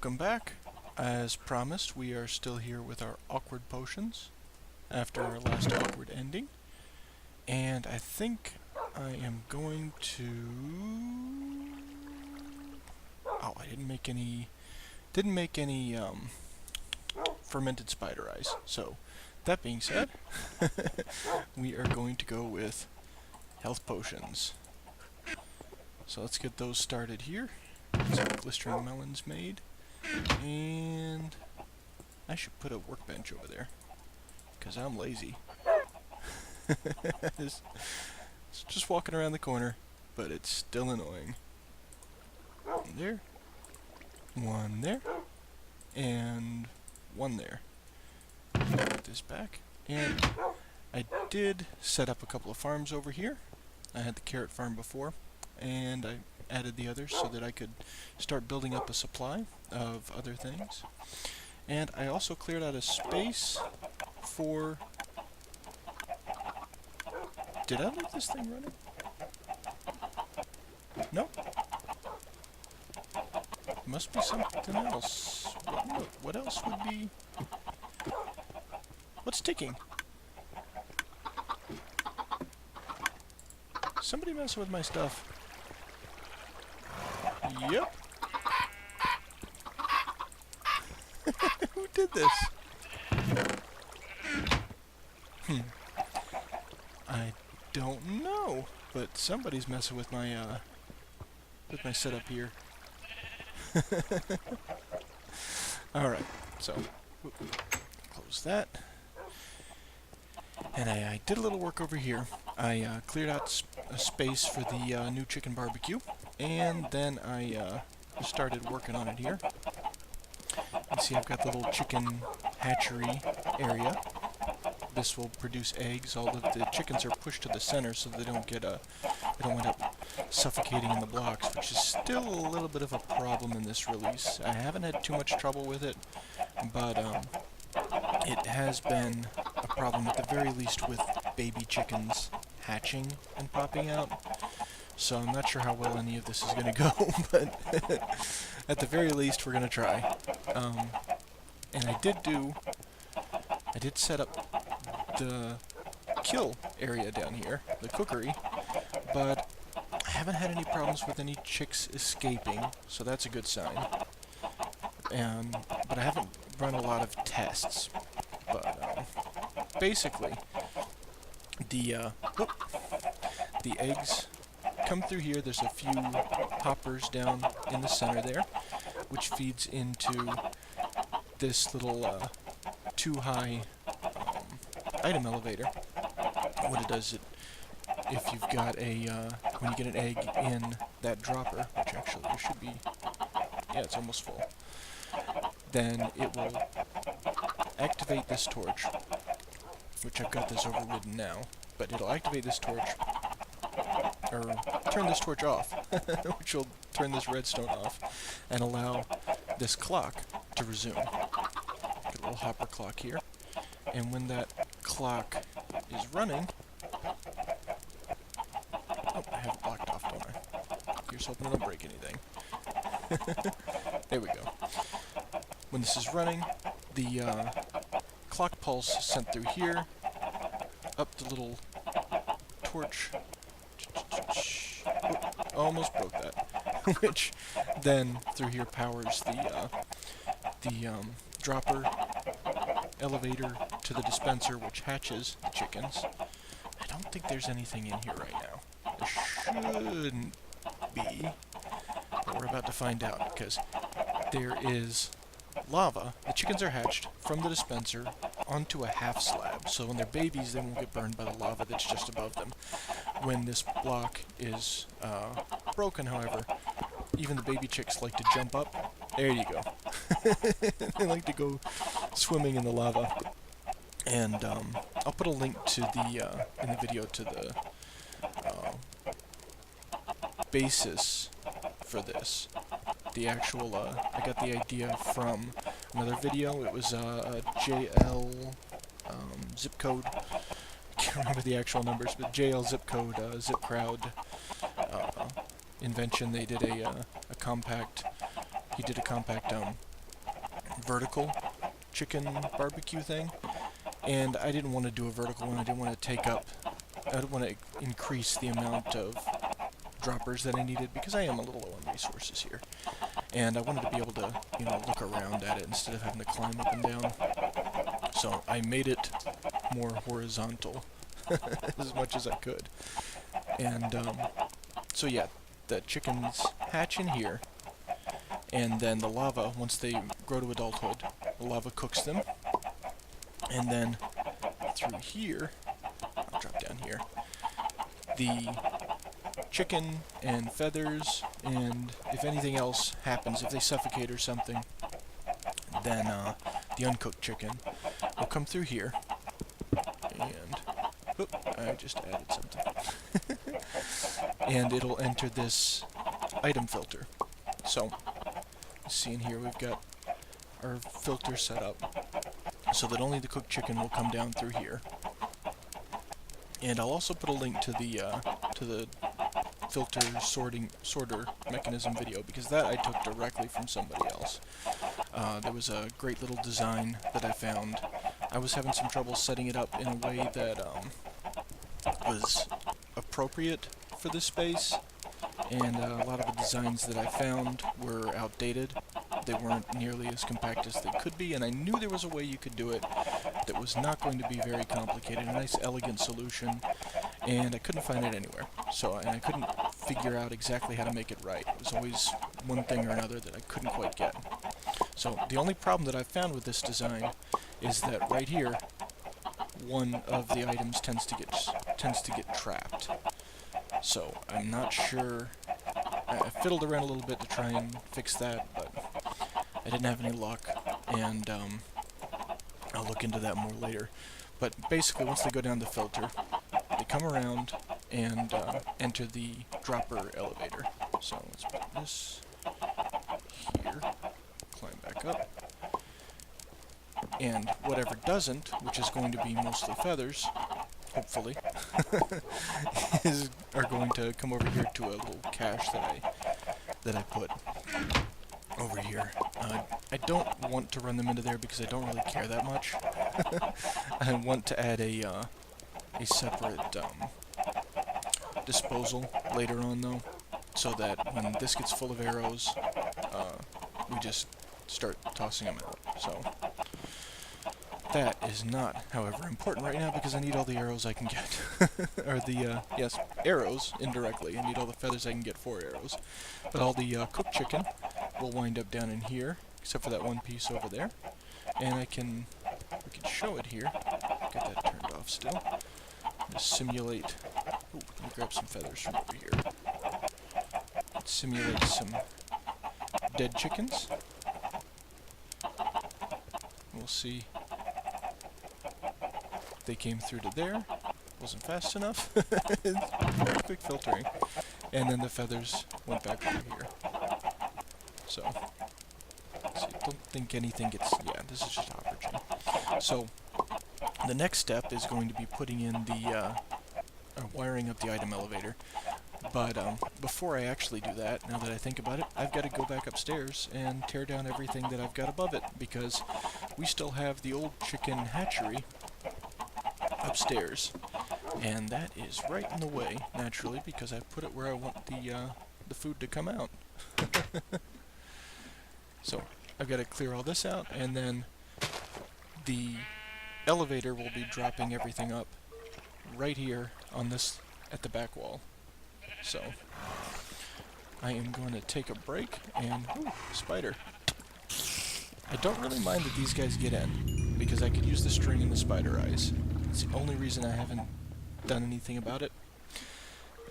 Welcome back. As promised, we are still here with our awkward potions after our last awkward ending. And I think I am going to... Oh, I didn't make any fermented spider eyes. So, that being said, we are going to go with health potions. So let's get those started here. Get some glistering melons made. And I should put a workbench over there, because I'm lazy. It's just walking around the corner, but it's still annoying. One there, and one there. Put this back. And I did set up a couple of farms over here. I had the carrot farm before, and I added the others so that I could start building up a supply of other things. And I also cleared out a space for... Did I leave this thing running? No? Must be something else. What else would be... What's ticking? Somebody messing with my stuff. Yep. Who did this? I don't know, but somebody's messing with my setup here. All right, so close that. And I did a little work over here. I cleared out a space for the new chicken barbecue, and then I started working on it here. You see I've got the little chicken hatchery area. This will produce eggs. All of the chickens are pushed to the center so they don't end up suffocating in the blocks, which is still a little bit of a problem in this release. I haven't had too much trouble with it, but it has been a problem at the very least with baby chickens hatching and popping out. So I'm not sure how well any of this is going to go, but at the very least we're going to try. And I did set up the kill area down here, the cookery, but I haven't had any problems with any chicks escaping, so that's a good sign. But I haven't run a lot of tests. But basically, the eggs come through here. There's a few hoppers down in the center there, which feeds into this little too-high item elevator. What it does, if you've got when you get an egg in that dropper, which actually there should be, yeah, it's almost full, then it will activate this torch, which I've got this overridden now, but it'll activate this torch, or turn this torch off, which will turn this redstone off, and allow this clock to resume. Get a little hopper clock here, and when that clock is running... Oh, I have it blocked off, don't I? Here's hoping I don't break anything. There we go. When this is running, the clock pulse sent through here, up the little torch, almost broke that, which then through here powers the dropper elevator to the dispenser, which hatches the chickens. I don't think there's anything in here right now. There shouldn't be, but we're about to find out, because there is lava. The chickens are hatched from the dispenser onto a half slab, so when they're babies they won't get burned by the lava that's just above them. When this block is broken, however, even the baby chicks like to jump up. There you go. They like to go swimming in the lava. And I'll put a link to the in the video to the basis for this. The actual, I got the idea from another video. It was a JL zip code. Can't remember the actual numbers, but JL zip code, zip crowd invention. They did a compact. He did a compact vertical chicken barbecue thing, and I didn't want to do a vertical one. I didn't want to I didn't want to increase the amount of droppers that I needed because I am a little low on resources here. And I wanted to be able to, look around at it instead of having to climb up and down. So I made it more horizontal as much as I could. And so yeah, the chickens hatch in here, and then the lava, once they grow to adulthood, the lava cooks them, and then through here, I'll drop down here, the chicken and feathers, and if anything else happens, if they suffocate or something, then the uncooked chicken will come through here, and oop, I just added something, and it'll enter this item filter. So, see in here we've got our filter set up so that only the cooked chicken will come down through here. And I'll also put a link to the filter sorter mechanism video, because that I took directly from somebody else. There was a great little design that I found. I was having some trouble setting it up in a way that was appropriate for this space, and a lot of the designs that I found were outdated. They weren't nearly as compact as they could be, and I knew there was a way you could do it that was not going to be very complicated, a nice elegant solution, and I couldn't find it anywhere. And I couldn't figure out exactly how to make it right. It was always one thing or another that I couldn't quite get. So the only problem that I've found with this design is that right here, one of the items tends to get trapped. So I'm not sure. I fiddled around a little bit to try and fix that, but I didn't have any luck, and I'll look into that more later. But basically, once they go down the filter, they come around and enter the dropper elevator. So let's put this here, climb back up, and whatever doesn't, which is going to be mostly feathers, hopefully, are going to come over here to a little cache that I put over here. I don't want to run them into there because I don't really care that much. I want to add a separate disposal later on, though, so that when this gets full of arrows, we just start tossing them out. So that is not, however, important right now because I need all the arrows I can get. Or yes, arrows, indirectly. I need all the feathers I can get for arrows. But all the cooked chicken will wind up down in here, except for that one piece over there. And we can show it here. Got that turned off still. Just simulate. Ooh, let me grab some feathers from over here. Let's simulate some dead chickens. We'll see. They came through to there. Wasn't fast enough. Very quick filtering. And then the feathers went back over here. So, let's see, don't think anything gets... Yeah, this is just hoppergen. So, the next step is going to be putting in the... wiring up the item elevator. But before I actually do that, now that I think about it, I've got to go back upstairs and tear down everything that I've got above it, because we still have the old chicken hatchery upstairs, and that is right in the way, naturally, because I put it where I want the food to come out. So I've got to clear all this out, and then the elevator will be dropping everything up right here on this at the back wall. So I am going to take a break, and ooh, spider. I don't really mind that these guys get in, because I could use the string and the spider eyes. It's the only reason I haven't done anything about it.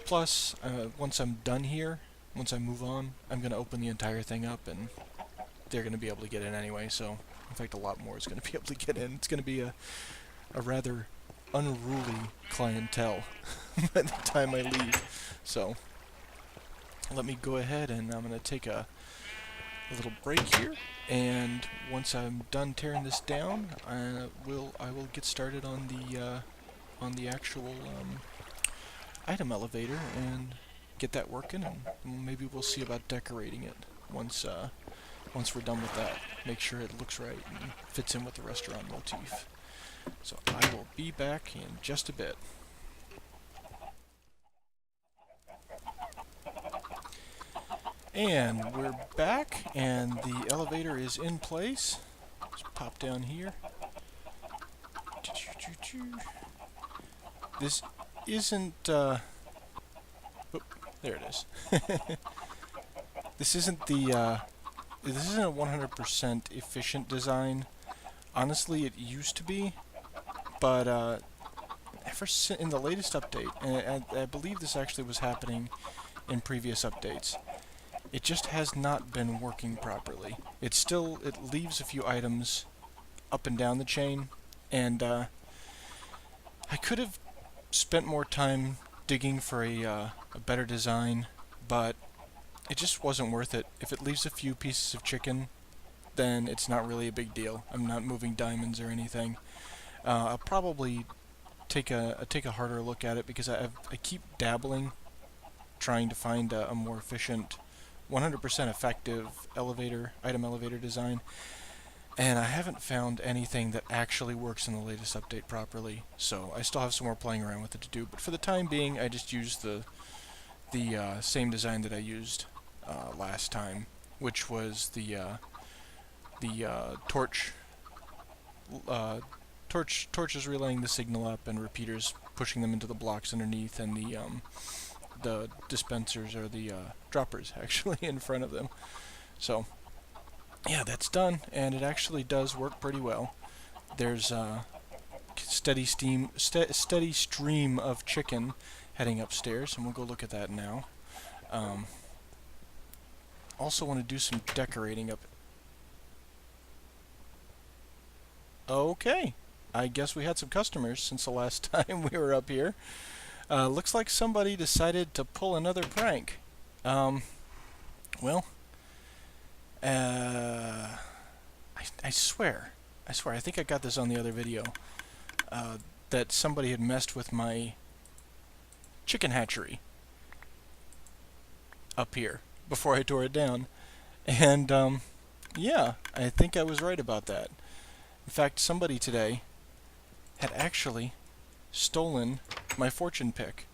Plus, once I'm done here, once I move on, I'm going to open the entire thing up, and they're going to be able to get in anyway, so in fact a lot more is going to be able to get in. It's going to be a rather unruly clientele by the time I leave. So let me go ahead, and I'm going to take a little break here, and once I'm done tearing this down, I will get started on the actual item elevator and get that working, and maybe we'll see about decorating it once we're done with that. make sure it looks right and fits in with the restaurant motif. So I will be back in just a bit. And we're back, and the elevator is in place. Let's pop down here. This isn't, oh, there it is. This isn't the, this isn't a 100% efficient design. Honestly, it used to be, but, in the latest update, and I believe this actually was happening in previous updates, it just has not been working properly. It leaves a few items up and down the chain, and I could have spent more time digging for a better design, but it just wasn't worth it. If it leaves a few pieces of chicken, then it's not really a big deal. I'm not moving diamonds or anything. I'll probably take a harder look at it, because I keep dabbling, trying to find a more efficient, 100% effective item elevator design, and I haven't found anything that actually works in the latest update properly. So I still have some more playing around with it to do, but for the time being, I just used the same design that I used last time, which was the torches relaying the signal up, and repeaters pushing them into the blocks underneath, and the dispensers, or the droppers, actually in front of them. So yeah, that's done, and it actually does work pretty well. There's a steady stream of chicken heading upstairs, and we'll go look at that now. Also want to do some decorating up. Okay, I guess we had some customers since the last time we were up here. Looks like somebody decided to pull another prank. Well, I swear, I think I got this on the other video, that somebody had messed with my chicken hatchery up here before I tore it down. And, yeah, I think I was right about that. In fact, somebody today had actually stolen my fortune pick,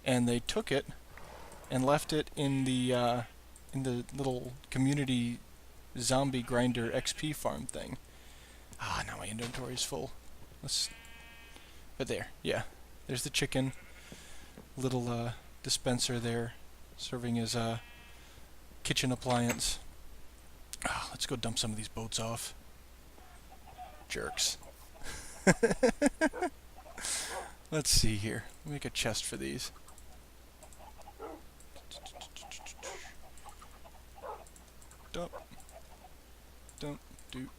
and they took it and left it in the little community zombie grinder XP farm thing. Ah, now my inventory is full. But there, yeah, there's the chicken, little dispenser there, serving as a kitchen appliance. Ah, let's go dump some of these boats off. Jerks. Let's see here. Make a chest for these. Dump. Dump. Doot.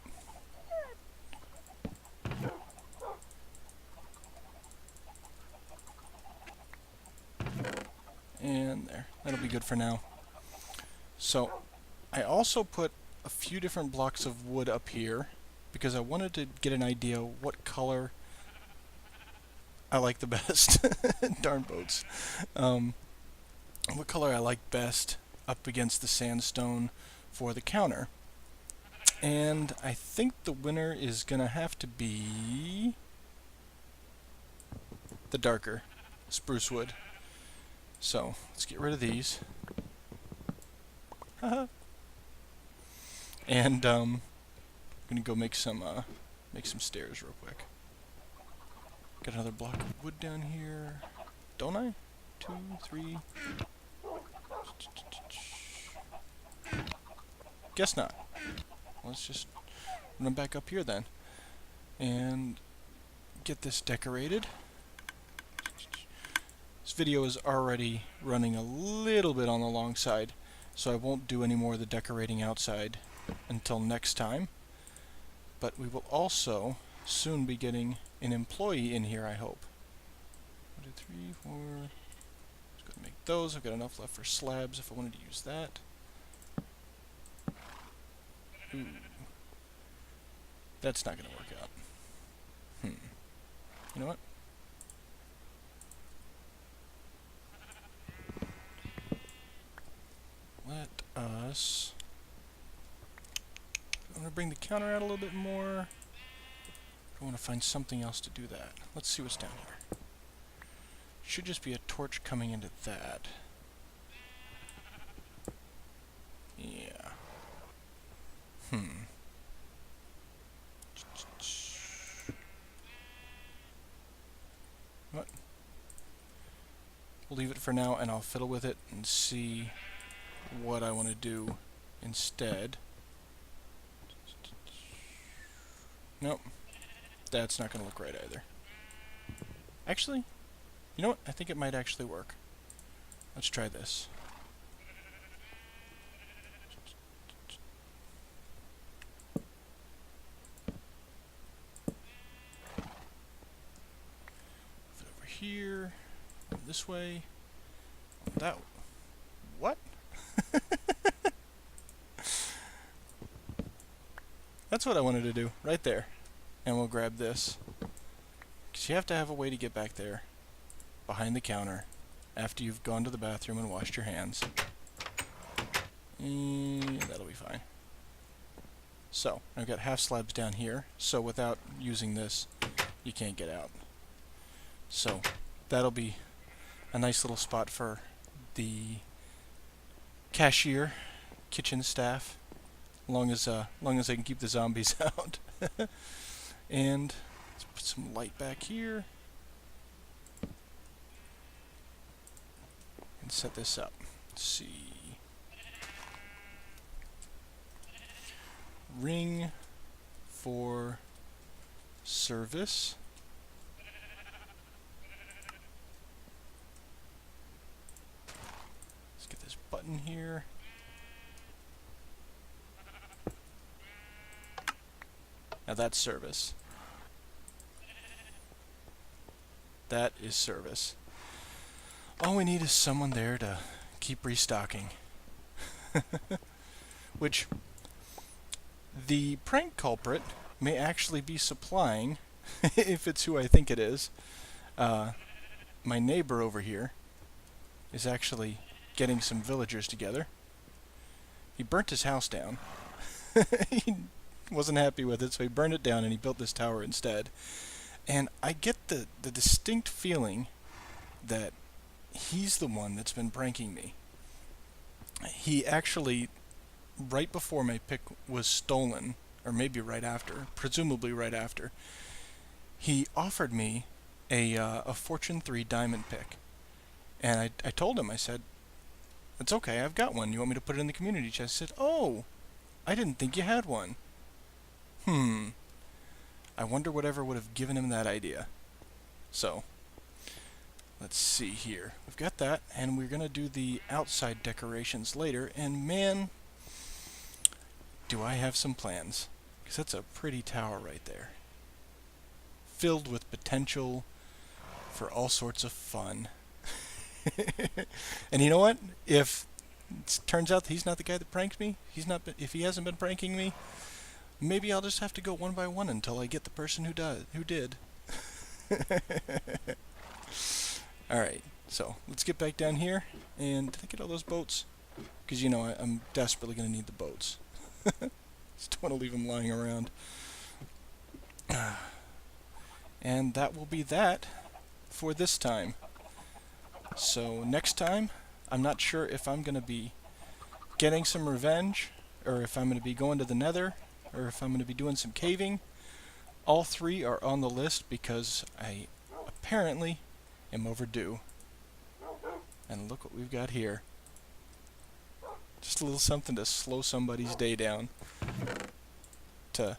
And there. That'll be good for now. So, I also put a few different blocks of wood up here, because I wanted to get an idea what color I like the best. Darn boats. What color I like best up against the sandstone for the counter. And I think the winner is gonna have to be the darker spruce wood. So let's get rid of these. And I'm gonna go make some stairs real quick. Got another block of wood down here, don't I? 2, 3. Guess not. Let's just run back up here then, and get this decorated. This video is already running a little bit on the long side, so I won't do any more of the decorating outside until next time. But we will also soon be getting an employee in here, I hope. 1, 2, 3, 4. Just go to make those. I've got enough left for slabs if I wanted to use that. Ooh. That's not going to work out. You know what? Let us... I'm going to bring the counter out a little bit more. I want to find something else to do that. Let's see what's down here. Should just be a torch coming into that. Yeah. What? We'll leave it for now, and I'll fiddle with it and see what I want to do instead. Nope. That's not going to look right either. Actually, you know what? I think it might actually work. Let's try this. Move it over here. This way. That. What? That's what I wanted to do, right there. And we'll grab this. Because you have to have a way to get back there, behind the counter, after you've gone to the bathroom and washed your hands. And that'll be fine. So, I've got half slabs down here, so without using this, you can't get out. So, that'll be a nice little spot for the cashier, kitchen staff, long as I can keep the zombies out. And let's put some light back here and set this up. Let's see. Ring for service. Let's get this button here. Now that's service. That is service. All we need is someone there to keep restocking. Which, the prank culprit may actually be supplying, if it's who I think it is. My neighbor over here is actually getting some villagers together. He burnt his house down. He wasn't happy with it, so he burned it down and he built this tower instead. And I get the distinct feeling that he's the one that's been pranking me. He actually, right before my pick was stolen, or maybe right after, presumably right after, he offered me a Fortune 3 diamond pick. And I told him, I said, "It's okay, I've got one. You want me to put it in the community chest?" He said, "Oh, I didn't think you had one." I wonder whatever would have given him that idea. So, let's see here. We've got that, and we're going to do the outside decorations later, and man, do I have some plans. Because that's a pretty tower right there. Filled with potential for all sorts of fun. And you know what? If it turns out that he's not the guy that pranks me, if he hasn't been pranking me, maybe I'll just have to go one by one until I get the person who did. Alright, so let's get back down here. And did I get all those boats? Because you know I'm desperately going to need the boats. Just don't want to leave them lying around. And that will be that for this time. So next time, I'm not sure if I'm going to be getting some revenge, or if I'm going to be going to the Nether, or if I'm going to be doing some caving. All three are on the list because I apparently am overdue. And look what we've got here. Just a little something to slow somebody's day down. To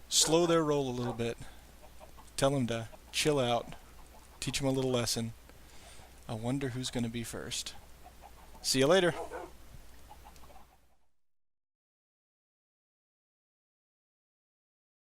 slow their roll a little bit. Tell them to chill out. Teach them a little lesson. I wonder who's going to be first. See you later.